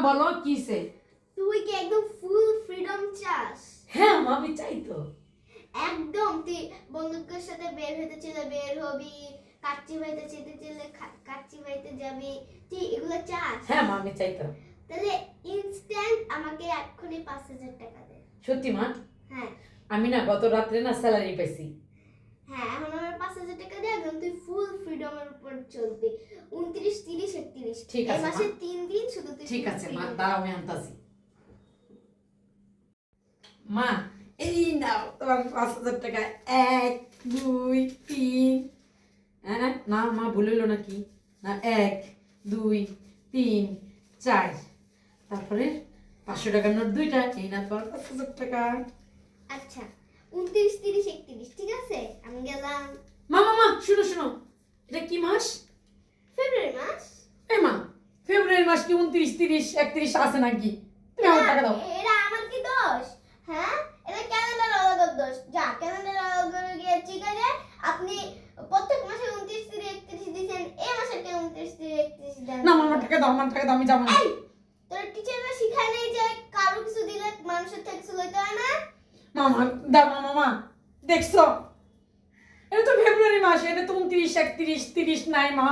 বলো কিসে? তুই কি একদম ফুল ফ্রিডম চাস? হ্যাঁ মা, আমি চাই তো। একদম তুই বন্ধুদের সাথে বের হতে চাইলে বের হবি, কাচ্চি ভাইতে যেতে চাইলে কাচ্চি ভাইতে যাবি, তুই এগুলো চাস? হ্যাঁ মা, আমি চাই তো। তাহলে ইনস্ট্যান্ট আমাকে এক্ষুনি 5,000 টাকা দে। সত্যি মা? হ্যাঁ আমি না গত রাত্রে না স্যালারি পাইছি। হ্যাঁ, এখন আমার 5,000 টাকা দে, একদম তুই ফুল ফ্রিডমের উপর চলবি। 29, 30, 31 ঠিক এই আছে, মাসে মা। 3 দিন শুধু তুই ঠিক full আছে মা, freedom। দাঁড়াও আমি আনতাছি। মা, এই নাও তোমার 5,000 টাকা। 1 2 3। হ্যাঁ না মা, ভুল হইলো নাকি? না, 1 2 3 4, তারপরে 500 টাকার নোট 2টা। এই না তোমার 5,000 টাকা। আচ্ছা 29, 30, 31 ঠিক আছে, আমি গেলাম। মা মা মা, শুনো শুনো, এটা কি মাস? ফেব্রুয়ারি মাস। এই মা, ফেব্রুয়ারি মাস কি 29 30 31 আছে নাকি? তুমি আমার টাকা দাও। এটা আমার কি দোষ? হ্যাঁ, এটা ক্যালেন্ডার আলাদার দোষ। যা ক্যালেন্ডার আলাদা গিয়ে ঠিক আছে, আপনি প্রত্যেক মাসে 29, 30, 31 দিবেন, এই মাসে 29, 30, 31 দেন না মা, আমার টাকা দাও, আমার টাকা দাও, আমি যাবো না। এই, তোর টিচাররা শিখায় নাই যে কারো কিছু দিলে মানুষের থেকে কিছু লইতে হয় না? মামা দাও, মামা দেখছো, এটা তো ফেব্রুয়ারি মাস, এটা তো 29 31 30 নাই মা।